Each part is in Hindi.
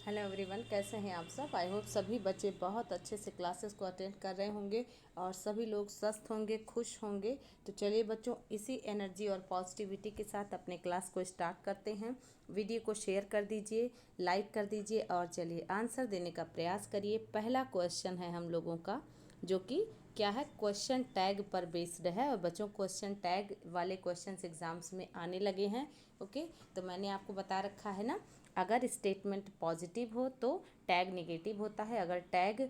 हेलो एवरीवन, कैसे हैं आप सब। आई होप सभी बच्चे बहुत अच्छे से क्लासेस को अटेंड कर रहे होंगे और सभी लोग स्वस्थ होंगे, खुश होंगे। तो चलिए बच्चों, इसी एनर्जी और पॉजिटिविटी के साथ अपने क्लास को स्टार्ट करते हैं। वीडियो को शेयर कर दीजिए, लाइक कर दीजिए और चलिए आंसर देने का प्रयास करिए। पहला क्वेश्चन है हम लोगों का, जो कि क्या है, क्वेश्चन टैग पर बेस्ड है। और बच्चों, क्वेश्चन टैग वाले क्वेश्चंस एग्जाम्स में आने लगे हैं। ओके, तो मैंने आपको बता रखा है ना, अगर स्टेटमेंट पॉजिटिव हो तो टैग निगेटिव होता है, अगर टैग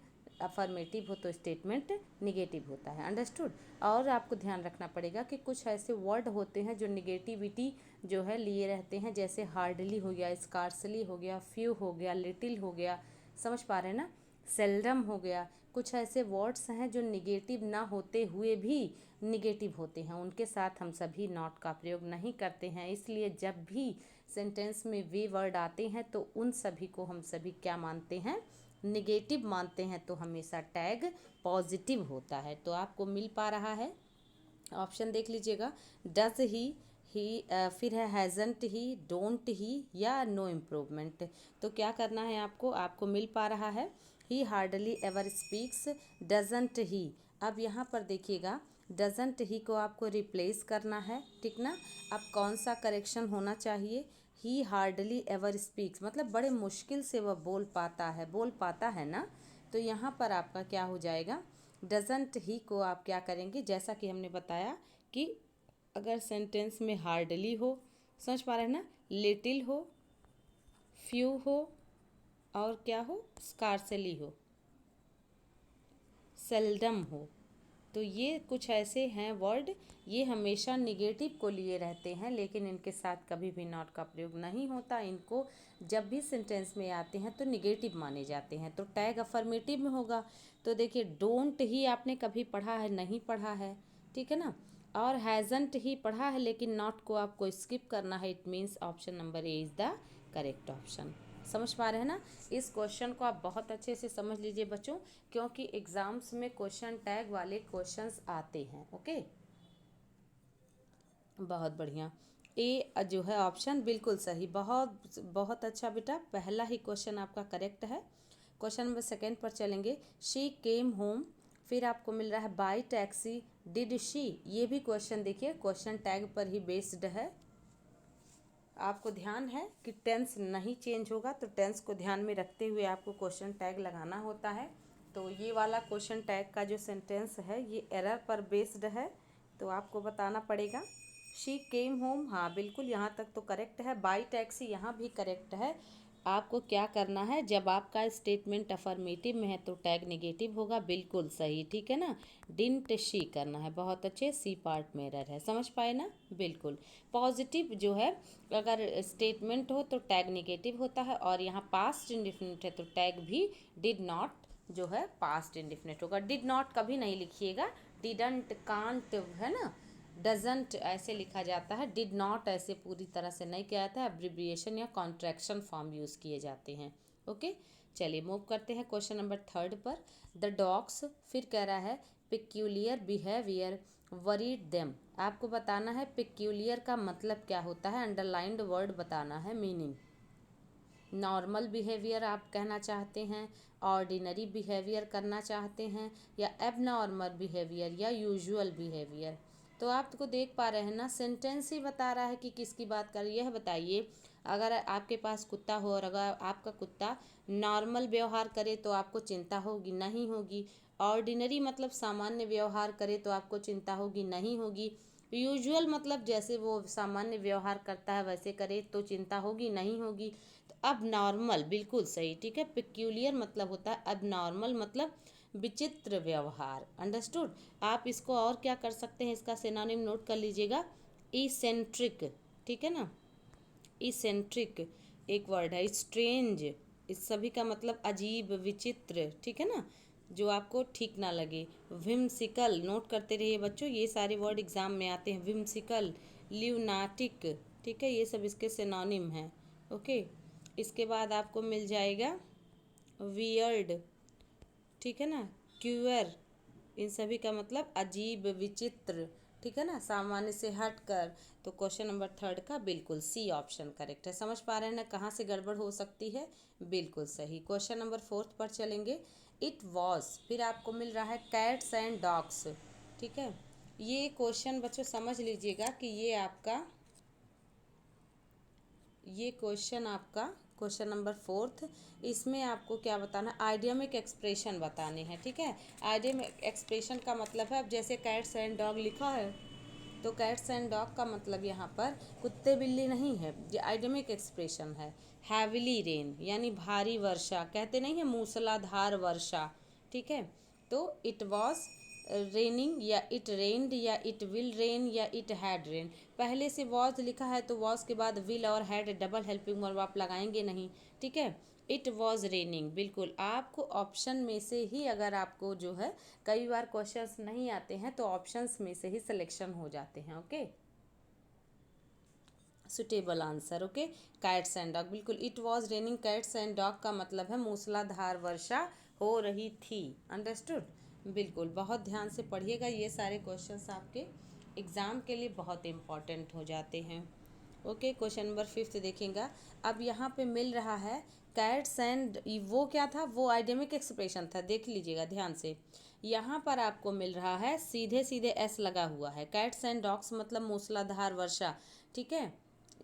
अफर्मेटिव हो तो स्टेटमेंट निगेटिव होता है। अंडरस्टूड। और आपको ध्यान रखना पड़ेगा कि कुछ ऐसे वर्ड होते हैं जो निगेटिविटी जो है लिए रहते हैं, जैसे हार्डली हो गया, स्कार्सली हो गया, फ्यू हो गया, लिटिल हो गया, समझ पा रहे हैं ना, सेल्डम हो गया। कुछ ऐसे वर्ड्स हैं जो निगेटिव ना होते हुए भी निगेटिव होते हैं, उनके साथ हम सभी नॉट का प्रयोग नहीं करते हैं। इसलिए जब भी सेंटेंस में वे वर्ड आते हैं तो उन सभी को हम सभी क्या मानते हैं, निगेटिव मानते हैं। तो हमेशा टैग पॉजिटिव होता है। तो आपको मिल पा रहा है, ऑप्शन देख लीजिएगा, डज ही फिर है हैजंट ही, डोंट ही या नो इम्प्रूवमेंट। तो क्या करना है आपको, आपको मिल पा रहा है ही हार्डली एवर स्पीक्स, डजंट ही। अब यहाँ पर देखिएगा, डजंट ही को आपको रिप्लेस करना है, ठीक ना। अब कौन सा करेक्शन होना चाहिए, ही हार्डली एवर स्पीक्स, मतलब बड़े मुश्किल से वह बोल पाता है ना। तो यहाँ पर आपका क्या हो जाएगा, डजंट ही को आप क्या करेंगे, जैसा कि हमने बताया कि अगर सेंटेंस में हार्डली हो, समझ पा रहे हैं ना, लिटिल हो, फ्यू हो और क्या हो, स्कार्सली हो, सेल्डम हो, तो ये कुछ ऐसे हैं वर्ड, ये हमेशा निगेटिव को लिए रहते हैं, लेकिन इनके साथ कभी भी नॉट का प्रयोग नहीं होता। इनको जब भी सेंटेंस में आते हैं तो निगेटिव माने जाते हैं। तो टैग अफर्मेटिव में होगा। तो देखिए, डोंट ही आपने कभी पढ़ा है, नहीं पढ़ा है, ठीक है ना। और हैज़ंट ही पढ़ा है, लेकिन नॉट को आपको स्किप करना है। It means option number A is the correct option. समझ पा रहे हैं ना। इस क्वेश्चन को आप बहुत अच्छे से समझ लीजिए बच्चों, क्योंकि एग्जाम्स में क्वेश्चन टैग वाले क्वेश्चंस आते हैं। ओके, बहुत बढ़िया। ए जो है ऑप्शन बिल्कुल सही, बहुत बहुत अच्छा बेटा, पहला ही क्वेश्चन आपका करेक्ट है। क्वेश्चन नंबर सेकेंड पर चलेंगे, शी केम होम, फिर आपको मिल रहा है बाई टैक्सी, डिड शी। ये भी क्वेश्चन देखिए क्वेश्चन टैग पर ही बेस्ड है। आपको ध्यान है कि टेंस नहीं चेंज होगा, तो टेंस को ध्यान में रखते हुए आपको क्वेश्चन टैग लगाना होता है। तो ये वाला क्वेश्चन टैग का जो सेंटेंस है ये एरर पर बेस्ड है, तो आपको बताना पड़ेगा। शी केम होम, हाँ बिल्कुल यहाँ तक तो करेक्ट है। बाई टैक्सी यहाँ भी करेक्ट है। आपको क्या करना है, जब आपका स्टेटमेंट अफर्मेटिव में है तो टैग नेगेटिव होगा, बिल्कुल सही, ठीक है ना। डिंट शी करना है, बहुत अच्छे, सी पार्ट में एरर है, समझ पाए ना। बिल्कुल पॉजिटिव जो है, अगर स्टेटमेंट हो तो टैग नेगेटिव होता है, और यहाँ पास्ट इंडिफिनिट है तो टैग भी डिड नॉट जो है पास्ट इंडिफिनिट होगा। डिड नॉट कभी नहीं लिखिएगा, डिडंट, कांट है ना, डजंट ऐसे लिखा जाता है, डिड नॉट ऐसे पूरी तरह से नहीं किया जाता है, एब्रिविएशन या कॉन्ट्रैक्शन फॉर्म यूज़ किए जाते हैं। ओके, चलिए मूव करते हैं क्वेश्चन नंबर थर्ड पर। द डॉग्स, फिर कह रहा है पिक्यूलियर बिहेवियर वरीड देम। आपको बताना है पिक्यूलियर का मतलब क्या होता है, अंडरलाइंड वर्ड बताना है मीनिंग। नॉर्मल बिहेवियर आप कहना चाहते हैं, ऑर्डिनरी बिहेवियर करना चाहते हैं, या एबनॉर्मल बिहेवियर या यूजुअल बिहेवियर। तो आपको देख पा रहे हैं ना, सेंटेंस ही बता रहा है कि किसकी बात कर रही है। यह बताइए, अगर आपके पास कुत्ता हो और अगर आपका कुत्ता नॉर्मल व्यवहार करे तो आपको चिंता होगी, नहीं होगी। ऑर्डिनरी मतलब सामान्य व्यवहार करे तो आपको चिंता होगी, नहीं होगी। यूजुअल मतलब जैसे वो सामान्य व्यवहार करता है वैसे करे तो चिंता होगी, नहीं होगी। तो अब नॉर्मल बिल्कुल सही, ठीक है। पिक्यूलियर मतलब होता है अब नॉर्मल मतलब विचित्र व्यवहार। अंडरस्टूड। आप इसको और क्या कर सकते हैं, इसका सिनोनिम नोट कर लीजिएगा, इसेंट्रिक, ठीक है ना। इसेंट्रिक एक वर्ड है, स्ट्रेंज, इस सभी का मतलब अजीब, विचित्र, ठीक है ना, जो आपको ठीक ना लगे। विम्सिकल, नोट करते रहिए बच्चों, ये सारे वर्ड एग्जाम में आते हैं। विम्सिकल, ल्यूनाटिक, ठीक है, ये सब इसके सिनोनिम हैं। ओके, इसके बाद आपको मिल जाएगा वियर्ड, ठीक है ना, क्यूअर, इन सभी का मतलब अजीब, विचित्र, ठीक है ना, सामान्य से हट कर। तो क्वेश्चन नंबर थर्ड का बिल्कुल सी ऑप्शन करेक्ट है। समझ पा रहे हैं ना कहाँ से गड़बड़ हो सकती है? बिल्कुल सही। क्वेश्चन नंबर फोर्थ पर चलेंगे। इट वॉज, फिर आपको मिल रहा है कैट्स एंड डॉग्स। ठीक है, ये क्वेश्चन बच्चों समझ लीजिएगा कि ये क्वेश्चन आपका क्वेश्चन नंबर फोर्थ, इसमें आपको क्या बताना है? आइडियमिक एक्सप्रेशन बताने हैं। ठीक है, आइडियमिक एक्सप्रेशन का मतलब है, अब जैसे कैट्स एंड डॉग लिखा है तो कैट्स एंड डॉग का मतलब यहाँ पर कुत्ते बिल्ली नहीं है, ये आइडियमिक एक्सप्रेशन है। हैविली रेन यानी भारी वर्षा, कहते नहीं है मूसलाधार वर्षा। ठीक है, तो इट वॉज रेनिंग या इट रेन्ड या इट विल रेन या इट हैड रेन। पहले से वॉज लिखा है तो वॉज के बाद विल और हैड डबल हेल्पिंग वर्ब आप लगाएंगे नहीं। ठीक है, इट वॉज रेनिंग। बिल्कुल, आपको ऑप्शन में से ही, अगर आपको जो है कई बार क्वेश्चंस नहीं आते हैं तो ऑप्शंस में से ही सिलेक्शन हो जाते हैं। Okay, suitable answer. Okay, cats and dog, बिल्कुल it was raining cats and dog का मतलब है मूसलाधार वर्षा हो रही थी। अंडरस्टूड? बिल्कुल, बहुत ध्यान से पढ़िएगा, ये सारे क्वेश्चंस आपके एग्ज़ाम के लिए बहुत इंपॉर्टेंट हो जाते हैं। ओके, क्वेश्चन नंबर फिफ्थ देखेंगे। अब यहाँ पे मिल रहा है कैट्स एंड, वो क्या था? वो आइडेमिक एक्सप्रेशन था, देख लीजिएगा ध्यान से। यहाँ पर आपको मिल रहा है सीधे सीधे एस लगा हुआ है, कैट्स एंड डॉग्स मतलब मूसलाधार वर्षा। ठीक है,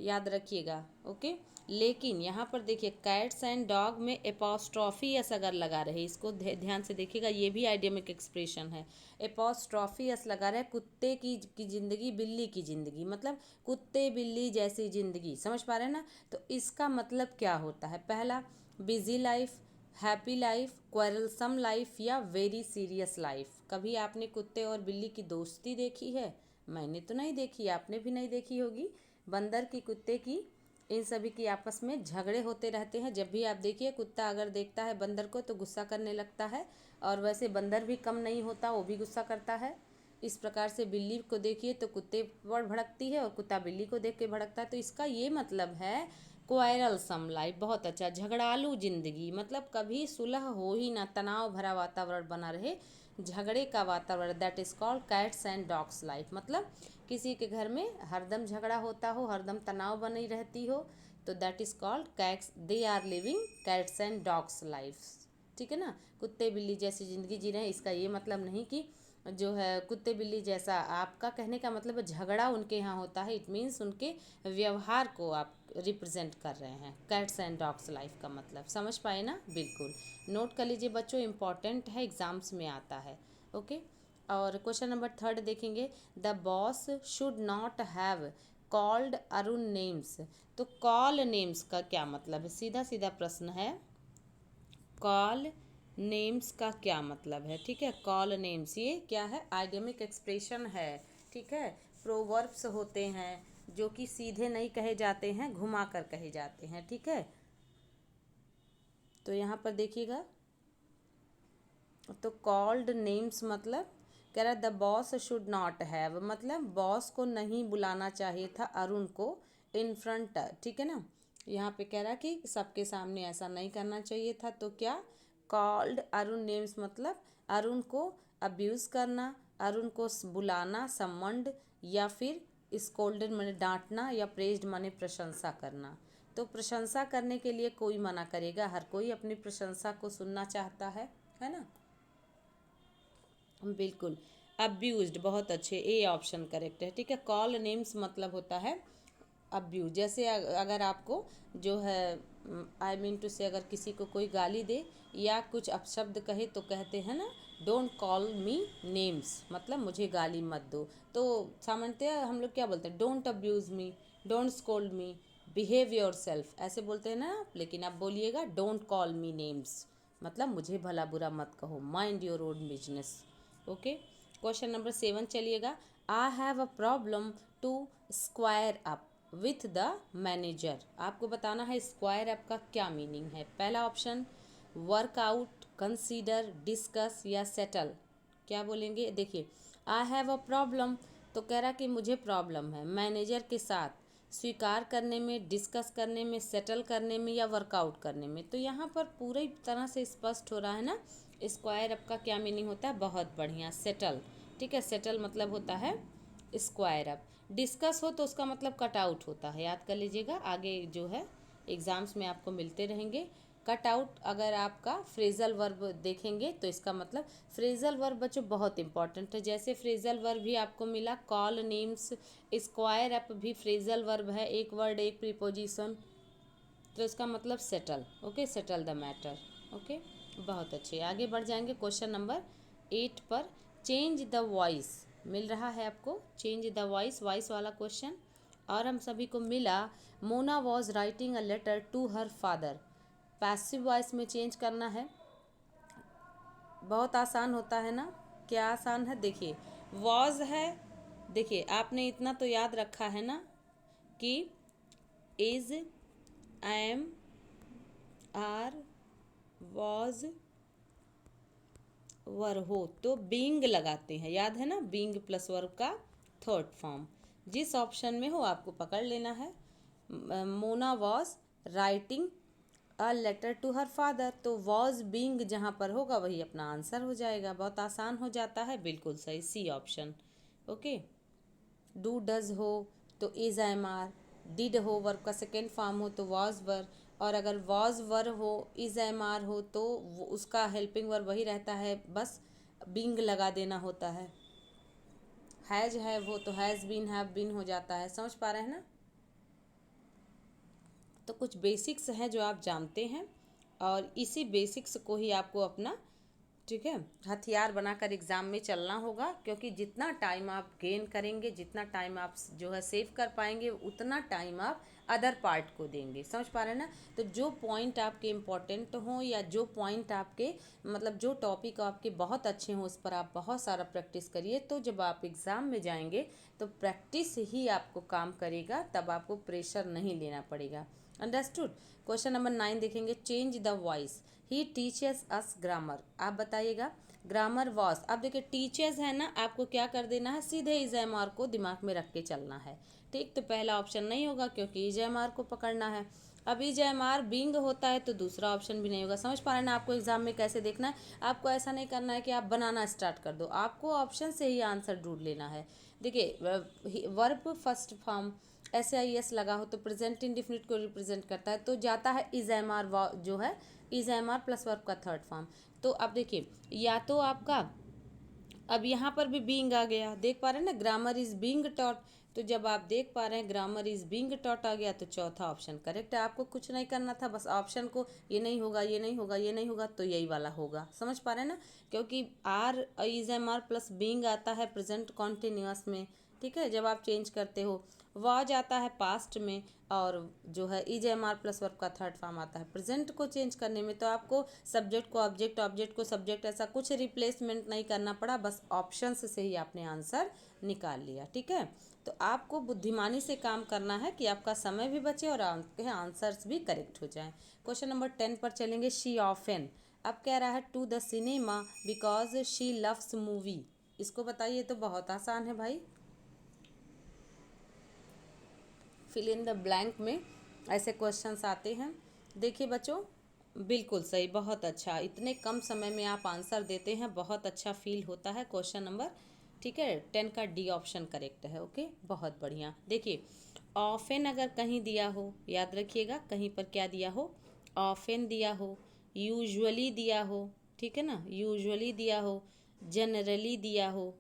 याद रखिएगा। ओके, लेकिन यहाँ पर देखिए कैट्स एंड डॉग में एपॉस्ट्रॉफी एस अगर लगा रहे, इसको ध्यान से देखिएगा, ये भी आइडेमिक एक्सप्रेशन है। एपॉस्ट्रॉफी एस लगा रहे, कुत्ते की ज़िंदगी बिल्ली की ज़िंदगी, मतलब कुत्ते बिल्ली जैसी ज़िंदगी। समझ पा रहे हैं ना? तो इसका मतलब क्या होता है? पहला, busy life, happy life, quarrelsome life या वेरी सीरियस लाइफ। कभी आपने कुत्ते और बिल्ली की दोस्ती देखी है? मैंने तो नहीं देखी, आपने भी नहीं देखी होगी। बंदर की, कुत्ते की, इन सभी की आपस में झगड़े होते रहते हैं। जब भी आप देखिए कुत्ता अगर देखता है बंदर को तो गुस्सा करने लगता है, और वैसे बंदर भी कम नहीं होता, वो भी गुस्सा करता है। इस प्रकार से बिल्ली को देखिए तो कुत्ते पर भड़कती है और कुत्ता बिल्ली को देख के भड़कता है। तो इसका ये मतलब है क्वारलसम लाइफ, बहुत अच्छा, झगड़ालू जिंदगी, मतलब कभी सुलह हो ही ना, तनाव भरा वातावरण बना रहे, झगड़े का वातावरण, that is called cats and dogs life. मतलब किसी के घर में हरदम झगड़ा होता हो, हरदम तनाव बनी रहती हो, तो that is called cats, they are living cats and dogs life. ठीक है ना, कुत्ते बिल्ली जैसी ज़िंदगी जी रहे हैं। इसका ये मतलब नहीं कि जो है कुत्ते बिल्ली जैसा, आपका कहने का मतलब है झगड़ा उनके यहाँ होता है, इट मीन्स उनके व्यवहार को आप रिप्रेजेंट कर रहे हैं। कैट्स एंड डॉग्स लाइफ का मतलब समझ पाए ना? बिल्कुल, नोट कर लीजिए बच्चों, इंपॉर्टेंट है, एग्जाम्स में आता है। ओके, और क्वेश्चन नंबर थर्ड देखेंगे। The boss should not have called Arun names. तो कॉल नेम्स का क्या मतलब है? सीधा सीधा प्रश्न है, कॉल नेम्स का क्या मतलब है? ठीक है, कॉल नेम्स ये क्या है? आइडेमिक एक्सप्रेशन है। ठीक है, प्रोवर्ब्स होते हैं जो कि सीधे नहीं कहे जाते हैं, घुमा कर कहे जाते हैं। ठीक है, तो यहाँ पर देखिएगा, तो कॉल्ड नेम्स मतलब कह रहा है the boss should not have, मतलब बॉस को नहीं बुलाना चाहिए था अरुण को इन फ्रंट। ठीक है ना, यहाँ पे कह रहा है कि सबके सामने ऐसा नहीं करना चाहिए था। तो क्या, कॉल्ड अरुण नेम्स मतलब अरुण को अब्यूज़ करना, अरुण को बुलाना, समंड, या फिर स्कोल्डेड माने डांटना, या प्रेज्ड माने प्रशंसा करना। तो प्रशंसा करने के लिए कोई मना करेगा? हर कोई अपनी प्रशंसा को सुनना चाहता है ना? बिल्कुल, अब्यूज्ड, बहुत अच्छे, ए ऑप्शन करेक्ट है। ठीक है, कॉल नेम्स मतलब होता है अब्यूज। जैसे अगर आपको जो है आई मीन टू से, अगर किसी को कोई गाली दे या कुछ अपशब्द कहे तो कहते हैं ना, डोंट कॉल मी नेम्स, मतलब मुझे गाली मत दो। तो सामान्यतः हम लोग क्या बोलते हैं? Don't abuse me, don't scold me, behave your self, ऐसे बोलते हैं ना आप। लेकिन आप बोलिएगा डोंट कॉल मी नेम्स, मतलब मुझे भला बुरा मत कहो, mind your own business. Okay, question number 7 चलिएगा। I have a problem to square up with the manager. आपको बताना है स्क्वायर अप का क्या मीनिंग है। पहला ऑप्शन वर्कआउट, कंसीडर, डिस्कस या सेटल। क्या बोलेंगे? देखिए, आई हैव अ प्रॉब्लम तो कह रहा कि मुझे प्रॉब्लम है मैनेजर के साथ स्वीकार करने में, डिस्कस करने में, सेटल करने में या वर्कआउट करने में। तो यहाँ पर पूरी तरह से स्पष्ट हो रहा है ना स्क्वायर अप का क्या मीनिंग होता है। बहुत बढ़िया, सेटल। ठीक है, सेटल मतलब होता है स्क्वायर अप। डिस्कस हो तो उसका मतलब कट आउट होता है, याद कर लीजिएगा, आगे जो है एग्जाम्स में आपको मिलते रहेंगे। कट आउट अगर आपका फ्रेजल वर्ब देखेंगे तो इसका मतलब फ्रेजल वर्ब बच्चों बहुत इंपॉर्टेंट है। जैसे फ्रेजल वर्ब भी आपको मिला कॉल नेम्स, स्क्वायर अप भी फ्रेजल वर्ब है, एक वर्ड एक प्रीपोजिशन, तो इसका मतलब settle. Okay, settle the matter. Okay, बहुत अच्छे, आगे बढ़ जाएंगे क्वेश्चन नंबर 8 पर। चेंज द वॉइस मिल रहा है आपको, चेंज द वॉइस, वॉइस वाला क्वेश्चन। और हम सभी को मिला Mona was writing a letter to her father, passive voice में चेंज करना है। बहुत आसान होता है ना, क्या आसान है, देखिए वॉज है, देखिए आपने इतना तो याद रखा है ना कि is, M, are, was, were हो तो बीइंग लगाते हैं, याद है ना, बीइंग प्लस वर्ब का थर्ड फॉर्म। जिस ऑप्शन में हो आपको पकड़ लेना है। Mona was writing a letter to her father, तो वॉज बीइंग जहाँ पर होगा वही अपना आंसर हो जाएगा, बहुत आसान हो जाता है, बिल्कुल सही, C option. Okay, do does हो तो इज, एम, आर, डिड हो वर्ब का सेकेंड फॉर्म हो तो वॉज वर, और अगर वॉज वर हो इज, एम, आर हो तो उसका हेल्पिंग वर्ब वही रहता है, बस बींग लगा देना होता है। हैज हैव हो तो हैज़ बीन, हैव बीन हो जाता है, समझ पा रहे हैं ना। तो कुछ बेसिक्स हैं जो आप जानते हैं, और इसी बेसिक्स को ही आपको अपना, ठीक है, हथियार बनाकर एग्ज़ाम में चलना होगा, क्योंकि जितना टाइम आप गेन करेंगे, जितना टाइम आप जो है सेव कर पाएंगे, उतना टाइम आप अदर पार्ट को देंगे, समझ पा रहे हैं ना। तो जो पॉइंट आपके इम्पोर्टेंट हों, या जो पॉइंट आपके मतलब जो टॉपिक आपके बहुत अच्छे हों, उस पर आप बहुत सारा प्रैक्टिस करिए, तो जब आप एग्ज़ाम में जाएंगे तो प्रैक्टिस ही आपको काम करेगा, तब आपको प्रेशर नहीं लेना पड़ेगा। अंडरस्टूड। क्वेश्चन नंबर 9 देखेंगे, change the voice, he teachers us grammar, आप बताइएगा। ग्रामर वॉस, अब देखिए टीचर्स है ना, आपको क्या कर देना है, सीधे इज एम आर को दिमाग में रख के चलना है, ठीक। तो पहला ऑप्शन नहीं होगा क्योंकि इज एम आर को पकड़ना है। अब इज एम आर बींग होता है तो दूसरा ऑप्शन भी नहीं होगा, समझ पा रहे हैं ना। आपको एग्जाम में कैसे देखना है, आपको ऐसा नहीं करना है कि आप बनाना स्टार्ट कर दो, आपको ऑप्शन से ही आंसर ढूंढ लेना है। देखिए verb first form S I S लगा हो तो प्रेजेंट इंडिफिनिट को रिप्रेजेंट करता है, तो जाता है इज एम आर जो है is M are plus verb का थर्ड फॉर्म। तो अब देखिए, या तो आपका अब यहाँ पर भी बीइंग आ गया, देख पा रहे हैं ना, ग्रामर इज बीइंग टॉट, तो जब आप देख पा रहे हैं ग्रामर इज बीइंग टॉट आ गया तो चौथा ऑप्शन करेक्ट है। आपको कुछ नहीं करना था, बस ऑप्शन को ये नहीं होगा, ये नहीं होगा, ये नहीं होगा, तो यही वाला होगा, समझ पा रहे हैं ना। क्योंकि are is M are plus being आता है प्रेजेंट कॉन्टिन्यूअस में, ठीक है, जब आप चेंज करते हो। वॉज आता है पास्ट में, और जो है is M are plus verb का थर्ड फॉर्म आता है प्रेजेंट को चेंज करने में। तो आपको सब्जेक्ट को ऑब्जेक्ट, ऑब्जेक्ट को सब्जेक्ट, ऐसा कुछ रिप्लेसमेंट नहीं करना पड़ा, बस ऑप्शंस से ही आपने आंसर निकाल लिया, ठीक है। तो आपको बुद्धिमानी से काम करना है कि आपका समय भी बचे और आपके आंसर्स भी करेक्ट हो जाएं। क्वेश्चन नंबर 10 पर चलेंगे, शी ऑफन, अब कह रहा है to the cinema because she loves movie, इसको बताइए, तो बहुत आसान है भाई, फिल इन द ब्लैंक में ऐसे क्वेश्चंस आते हैं। देखिए बच्चों, बिल्कुल सही, बहुत अच्छा, इतने कम समय में आप आंसर देते हैं, बहुत अच्छा फील होता है। क्वेश्चन नंबर, ठीक है, 10 का डी ऑप्शन करेक्ट है। ओके, बहुत बढ़िया। देखिए ऑफेन अगर कहीं दिया हो, याद रखिएगा कहीं पर क्या दिया हो, ऑफेन दिया हो, यूजुअली दिया हो, ठीक है ना, यूजुअली दिया हो, जनरली दिया हो,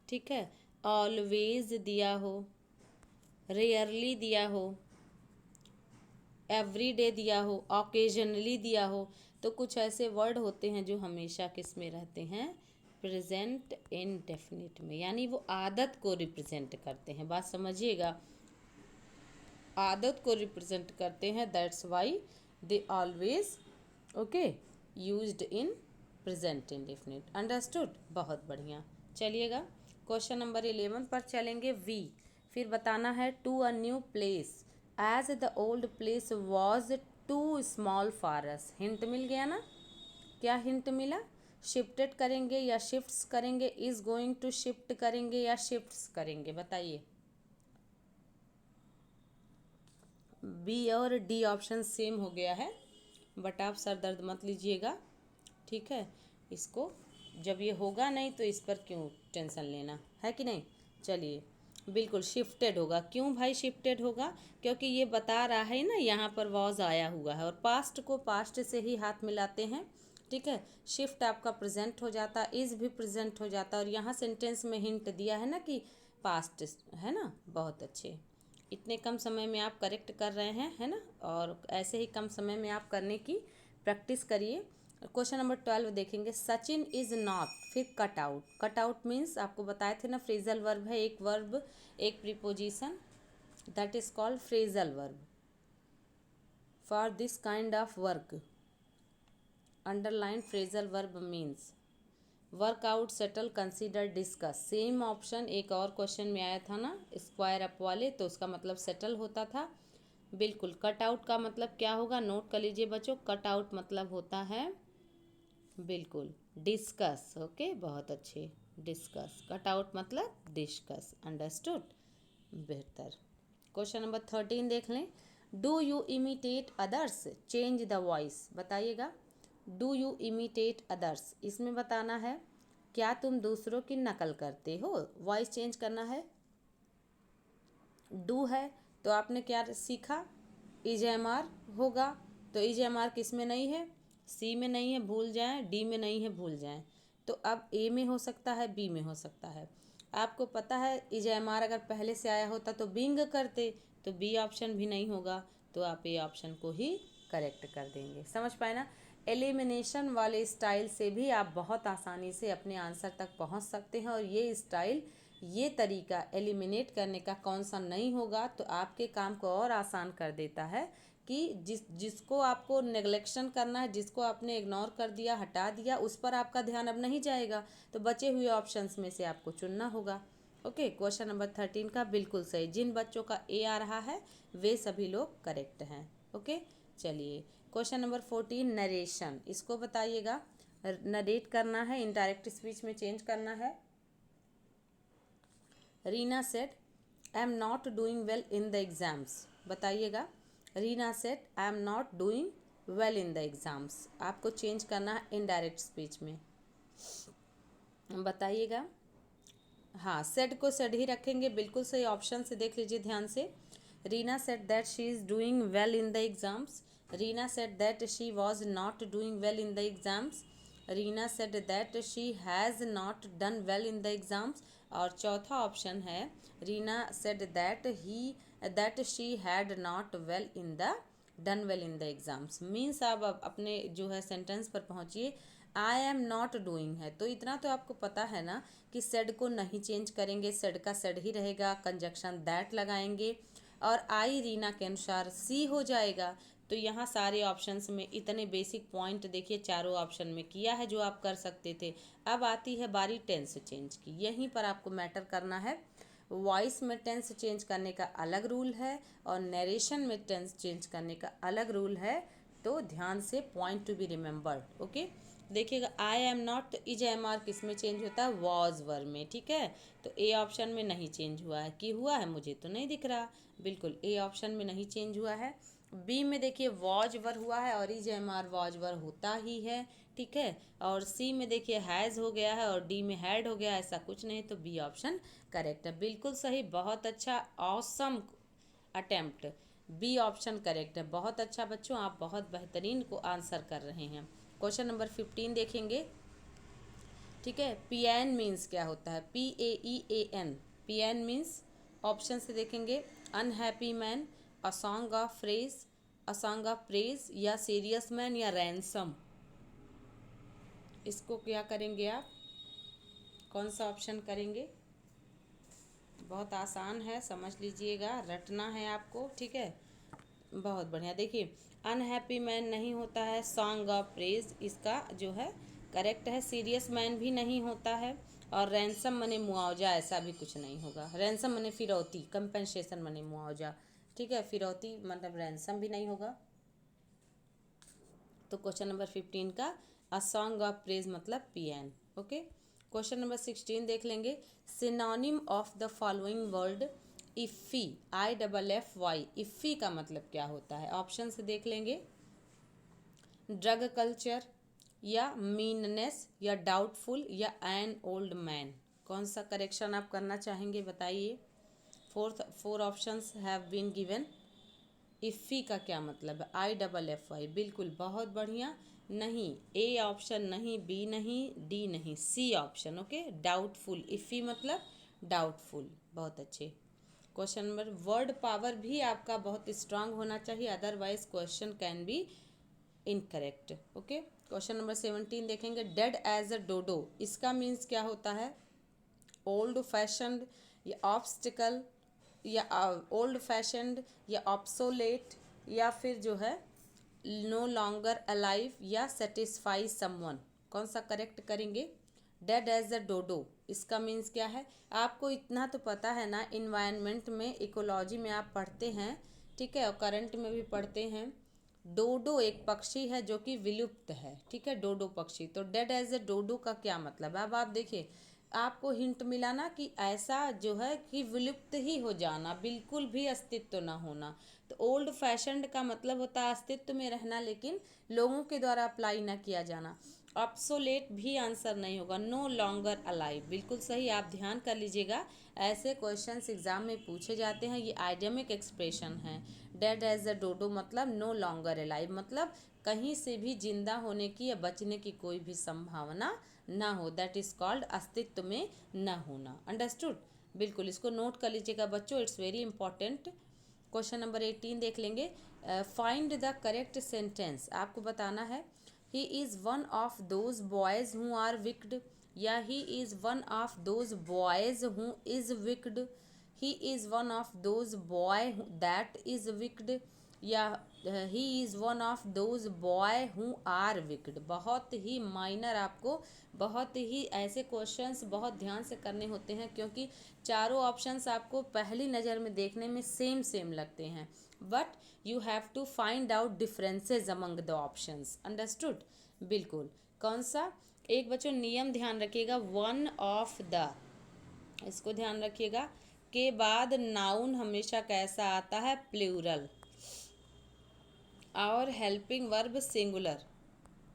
ठीक है, ऑलवेज दिया हो, रेयरली दिया हो, एवरी डे दिया हो, ऑकेजनली दिया हो, तो कुछ ऐसे वर्ड होते हैं जो हमेशा किस में रहते हैं, प्रेजेंट इंडेफिनिट में, यानी वो आदत को रिप्रेजेंट करते हैं, बात समझिएगा, आदत को रिप्रेजेंट करते हैं, that's why they always, okay, used in present indefinite. Understood, बहुत बढ़िया। चलिएगा क्वेश्चन नंबर 11 पर चलेंगे, वी, फिर बताना है to a new place as the old place was too small for us, hint मिल गया ना, क्या हिंट मिला, शिफ्टेड करेंगे या शिफ्ट्स करेंगे, इज गोइंग टू शिफ्ट करेंगे या शिफ्ट्स करेंगे, बताइए। बी और डी ऑप्शन सेम हो गया है, बट आप सर दर्द मत लीजिएगा, ठीक है, इसको जब ये होगा नहीं तो इस पर क्यों टेंशन लेना, है कि नहीं। चलिए, बिल्कुल शिफ्टेड होगा। क्यों भाई शिफ्टेड होगा, क्योंकि ये बता रहा है ना यहाँ पर वॉज आया हुआ है और पास्ट को पास्ट से ही हाथ मिलाते हैं, ठीक है। शिफ्ट आपका प्रेजेंट हो जाता, इज़ भी प्रेजेंट हो जाता, और यहाँ सेंटेंस में हिंट दिया है ना कि पास्ट है ना। बहुत अच्छे, इतने कम समय में आप करेक्ट कर रहे हैं, है ना। और ऐसे ही कम समय में आप करने की प्रैक्टिस करिए। क्वेश्चन नंबर 12 देखेंगे। सचिन इज नॉट, फिर cut out. Cut out means आपको बताए थे ना, फ्रेजल वर्ब है, एक वर्ब एक preposition, that is called phrasal verb for this kind of work. Underline phrasal verb means workout, settle, consider, discuss. Same option एक और क्वेश्चन में आया था ना स्क्वायर अप वाले, तो उसका मतलब सेटल होता था। बिल्कुल। कट आउट का मतलब क्या होगा, नोट कर लीजिए बच्चों। कट आउट मतलब होता है बिल्कुल डिस्कस। ओके, बहुत अच्छे। डिस्कस, कट आउट मतलब डिस्कस, अंडरस्टूड। बेहतर। क्वेश्चन नंबर 13 देख लें। Do you imitate others, change the voice. बताइएगा, डू यू इमिटेट अदर्स, इसमें बताना है क्या तुम दूसरों की नकल करते हो। वॉइस चेंज करना है। डू है तो आपने क्या सीखा, इज एम आर होगा, तो इज एम आर किस में नहीं है, सी में नहीं है, भूल जाएं, डी में नहीं है, भूल जाएं। तो अब ए में हो सकता है, बी में हो सकता है। आपको पता है इज एम आर अगर पहले से आया होता तो बिंग करते, तो बी ऑप्शन भी नहीं होगा, तो आप ए ऑप्शन को ही करेक्ट कर देंगे। समझ पाए ना। एलिमिनेशन वाले स्टाइल से भी आप बहुत आसानी से अपने आंसर तक पहुंच सकते हैं, और ये स्टाइल, ये तरीका एलिमिनेट करने का कौन सा नहीं होगा, तो आपके काम को और आसान कर देता है कि जिसको आपको नेग्लेक्शन करना है, जिसको आपने इग्नोर कर दिया, हटा दिया, उस पर आपका ध्यान अब नहीं जाएगा, तो बचे हुए ऑप्शंस में से आपको चुनना होगा। ओके, क्वेश्चन नंबर 13 का बिल्कुल सही। जिन बच्चों का ए आ रहा है वे सभी लोग करेक्ट हैं। ओके, चलिए क्वेश्चन नंबर 14, नरेशन। इसको बताइएगा, नरेट करना है, इनडायरेक्ट स्पीच में चेंज करना है। Reena said I am not doing well in the exams. बताइएगा, Reena said I am not doing well in the exams, आपको चेंज करना है इनडायरेक्ट स्पीच में। बताइएगा। हाँ, सेड को सेड ही रखेंगे, बिल्कुल सही। ऑप्शन से देख लीजिए ध्यान से। Reena said that she is doing well in the exams. Reena said that she was not doing well in the exams. Reena said that she has not done well in the exams. और चौथा ऑप्शन है, Reena said that she had not well in the done well in the exams. Means आप अपने जो है सेंटेंस पर पहुँचिए। आई एम नॉट डूइंग है, तो इतना तो आपको पता है ना कि सेड को नहीं चेंज करेंगे, सेड का सेड ही रहेगा, कंजक्शन दैट लगाएंगे, और आई रीना के अनुसार सी हो जाएगा। तो यहाँ सारे ऑप्शंस में इतने बेसिक पॉइंट देखिए चारों ऑप्शन में किया है जो आप कर सकते थे। अब आती है बारी टेंस चेंज की, यहीं पर आपको मैटर करना है। वॉइस में टेंस चेंज करने का अलग रूल है और नरेशन में टेंस चेंज करने का अलग रूल है, तो ध्यान से point to be remembered. Okay, देखिएगा, I am not is M R किस में चेंज होता है, वॉज वर में, ठीक है। तो ए ऑप्शन में नहीं चेंज हुआ है, कि हुआ है मुझे तो नहीं दिख रहा, बिल्कुल ए ऑप्शन में नहीं चेंज हुआ है। बी में देखिए वॉज वर हुआ है और is M are was were होता ही है, ठीक है। और सी में देखिए हैज़ हो गया है और डी में हैड हो गया, ऐसा कुछ नहीं, तो बी ऑप्शन करेक्ट है। बिल्कुल सही, बहुत अच्छा, awesome attempt. B option correct है। बहुत अच्छा बच्चों, आप बहुत बेहतरीन को आंसर कर रहे हैं। क्वेश्चन नंबर 15 देखेंगे, ठीक है। पी एन मीन्स क्या होता है, PAEAN। Paean means option से देखेंगे, unhappy man, a song of phrase, a song of praise, या सीरियस मैन, या रैंसम। इसको क्या करेंगे आप, कौन सा ऑप्शन करेंगे। बहुत आसान है, समझ लीजिएगा, रटना है आपको, ठीक है। बहुत बढ़िया। देखिए, अनहैप्पी मैन नहीं होता है, सॉन्ग ऑफ प्रेज इसका जो है करेक्ट है। सीरियस मैन भी नहीं होता है, और रैंसम मने मुआवजा, ऐसा भी कुछ नहीं होगा। रैंसम मने फिरौती, कंपेंसेशन मने मुआवजा, ठीक है। फिरौती मतलब रैंसम भी नहीं होगा। तो क्वेश्चन नंबर 15 का अ सॉन्ग ऑफ प्रेज मतलब PN। ओके, क्वेश्चन नंबर 16 देख लेंगे। Synonym of the following word iffy, IFFY, iffy का मतलब क्या होता है। ऑप्शन से देख लेंगे, ड्रग कल्चर, या मीननेस या डाउटफुल या एन ओल्ड मैन, कौन सा करेक्शन आप करना चाहेंगे बताइए। Four options have been given. Iffy का क्या मतलब है? IFFY, बिल्कुल, बहुत बढ़िया। नहीं, ए ऑप्शन नहीं, बी नहीं, डी नहीं, सी ऑप्शन। ओके, डाउटफुल, इफ़ी मतलब डाउटफुल, बहुत अच्छे। क्वेश्चन नंबर, वर्ड पावर भी आपका बहुत स्ट्रांग होना चाहिए, otherwise question can be incorrect. Okay, question number 17 देखेंगे, डेड एज अ डोडो, इसका मीन्स क्या होता है? ओल्ड फैशन्ड या ऑब्स्टिकल या ओल्ड फैशन्ड या ऑब्सोलेट या फिर जो है नो लॉन्गर अलाइव या सेटिस्फाई समवन, कौन सा करेक्ट करेंगे? डेड एज अ डोडो, इसका मीन्स क्या है? आपको इतना तो पता है ना, इन्वायरमेंट में इकोलॉजी में आप पढ़ते हैं, ठीक है, और करंट में भी पढ़ते हैं। डोडो एक पक्षी है जो कि विलुप्त है, ठीक है, डोडो पक्षी। तो डेड एज ए डोडो का क्या मतलब है? अब आप देखिए, आपको हिंट मिला ना कि ऐसा जो है कि विलुप्त ही हो जाना, बिल्कुल भी अस्तित्व ना होना। तो ओल्ड फैशन्ड का मतलब होता है अस्तित्व में रहना लेकिन लोगों के द्वारा अप्लाई ना किया जाना। ऑब्सोलेट भी आंसर नहीं होगा। नो लॉन्गर अलाइव, बिल्कुल सही, आप ध्यान कर लीजिएगा, ऐसे क्वेश्चंस एग्जाम में पूछे जाते हैं, ये आइडियमिक एक्सप्रेशन है। डेड एज अ डोडो मतलब नो लॉन्गर अलाइव, मतलब कहीं से भी जिंदा होने की या बचने की कोई भी संभावना ना हो, दैट इज कॉल्ड अस्तित्व में न होना। अंडरस्टूड, बिल्कुल, इसको नोट कर लीजिएगा बच्चों, it's very important. Question number 18 देख लेंगे, फाइंड द करेक्ट सेंटेंस, आपको बताना है he is one of those boys who are wicked, या he is one of those boys who is wicked, he is one of those boy that is wicked, या he is one of those boy who are wicked. बहुत ही माइनर, आपको बहुत ही ऐसे क्वेश्चंस बहुत ध्यान से करने होते हैं, क्योंकि चारों ऑप्शंस आपको पहली नज़र में देखने में सेम सेम लगते हैं, but you have to find out differences among the options. Understood, बिल्कुल। कौन सा? एक बच्चों नियम ध्यान रखिएगा, वन ऑफ द, इसको ध्यान रखिएगा, के बाद नाउन हमेशा कैसा आता है? प्लूरल, और हेल्पिंग वर्ब सिंगुलर।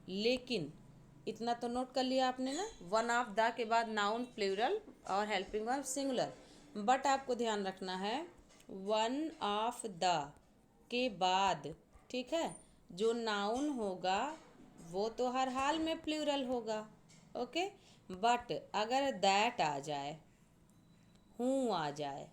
लेकिन इतना तो नोट कर लिया आपने ना, वन ऑफ द के बाद नाउन प्लूरल और हेल्पिंग वर्ब सिंगुलर, बट आपको ध्यान रखना है वन ऑफ द के बाद, ठीक है, जो नाउन होगा वो तो हर हाल में प्लूरल होगा। ओके, बट अगर दैट आ जाए, हूँ आ जाए,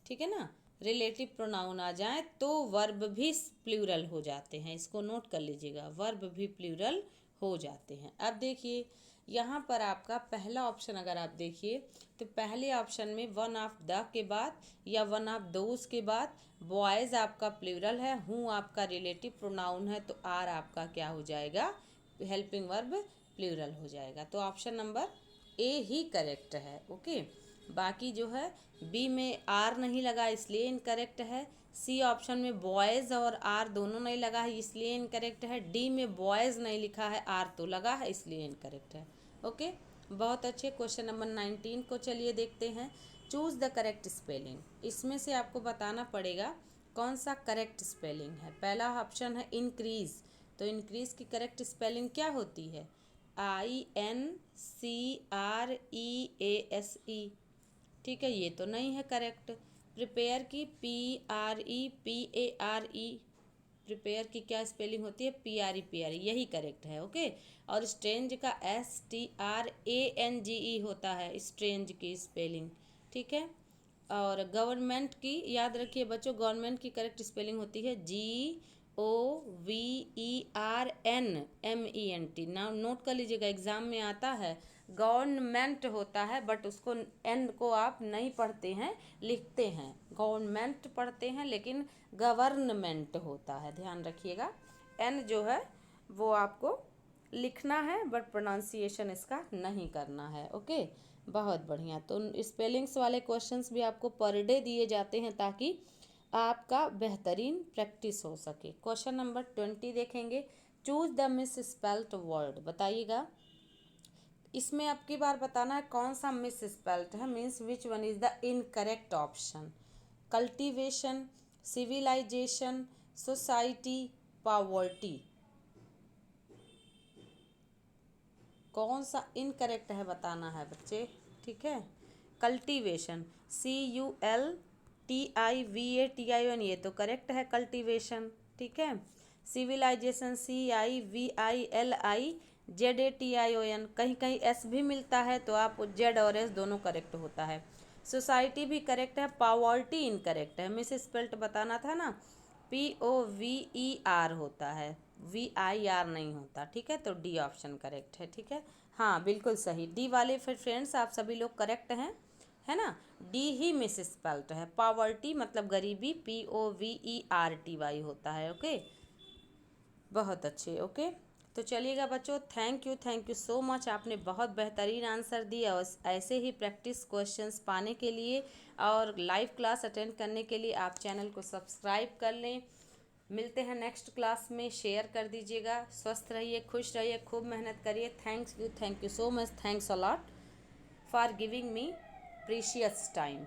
ठीक है ना, रिलेटिव प्रोनाउन आ जाए, तो वर्ब भी प्लूरल हो जाते हैं, इसको नोट कर लीजिएगा, वर्ब भी प्लूरल हो जाते हैं। अब देखिए यहाँ पर आपका पहला ऑप्शन अगर आप देखिए, तो पहले ऑप्शन में वन ऑफ द के बाद या वन ऑफ दोज के बाद बॉयज़ आपका प्लूरल है, हूँ आपका रिलेटिव प्रोनाउन है, तो आर आपका क्या हो जाएगा? हेल्पिंग वर्ब प्लूरल हो जाएगा। तो option number A he correct है। ओके, बाकी जो है बी में आर नहीं लगा इसलिए इनकरेक्ट है, सी ऑप्शन में बॉयज़ और आर दोनों नहीं लगा है इसलिए इनकरेक्ट है, डी में बॉयज़ नहीं लिखा है, आर तो लगा है इसलिए इनकरेक्ट है। ओके, बहुत अच्छे। क्वेश्चन नंबर 19 को चलिए देखते हैं, चूज़ द करेक्ट स्पेलिंग, इसमें से आपको बताना पड़ेगा कौन सा करेक्ट स्पेलिंग है। पहला ऑप्शन है इंक्रीज़, तो इंक्रीज़ की करेक्ट स्पेलिंग क्या होती है? INCREASE, ठीक है, ये तो नहीं है करेक्ट। प्रिपेयर की PREPARE, प्रिपेयर की क्या स्पेलिंग होती है? PRE, यही करेक्ट है। ओके, और स्ट्रेंज का STRANGE होता है, स्ट्रेंज की स्पेलिंग, ठीक है। और गवर्नमेंट की याद रखिए बच्चों, गवर्नमेंट की करेक्ट स्पेलिंग होती है GOVERNMENT। ना नोट कर लीजिएगा, एग्जाम में आता है, गवर्नमेंट होता है बट उसको एन को आप नहीं पढ़ते हैं, लिखते हैं, गवर्नमेंट पढ़ते हैं लेकिन गवर्नमेंट होता है, ध्यान रखिएगा। एन जो है वो आपको लिखना है बट प्रोनाउंसिएशन इसका नहीं करना है। ओके, बहुत बढ़िया। तो स्पेलिंग्स वाले क्वेश्चंस भी आपको पर डे दिए जाते हैं ताकि आपका बेहतरीन प्रैक्टिस हो सके। क्वेश्चन नंबर 20 देखेंगे, choose the misspelt word, बताइएगा। इसमें अब की बार बताना है कौन सा मिस स्पेल्ट है, means which one is the incorrect option. Cultivation, civilisation, society, poverty. कौन सा इनकरेक्ट है बताना है बच्चे, ठीक है। कल्टीवेशन, CULTIVATION, ये तो करेक्ट है कल्टीवेशन, ठीक है। सिविलाइजेशन, CIVILIZATION, कहीं कहीं एस भी मिलता है तो आप जेड और एस दोनों करेक्ट होता है। सोसाइटी भी करेक्ट है, पॉवर्टी इनकरेक्ट है, मिस स्पेल्ट बताना था ना, POVER होता है, VIR नहीं होता, ठीक है। तो डी ऑप्शन करेक्ट है, ठीक है। हाँ बिल्कुल सही, डी वाले फिर फ्रेंड्स आप सभी लोग करेक्ट हैं, है ना। डी ही मिस स्पेल्ट है, पॉवर्टी मतलब गरीबी, POVERTY होता है, ओके। बहुत अच्छे, ओके। तो चलिएगा बच्चों, थैंक यू सो मच, आपने बहुत बेहतरीन आंसर दिया। और ऐसे ही प्रैक्टिस क्वेश्चंस पाने के लिए और लाइव क्लास अटेंड करने के लिए आप चैनल को सब्सक्राइब कर लें। मिलते हैं नेक्स्ट क्लास में, शेयर कर दीजिएगा। स्वस्थ रहिए, खुश रहिए, खूब मेहनत करिए। Thank you so much, thanks a lot for giving me precious time.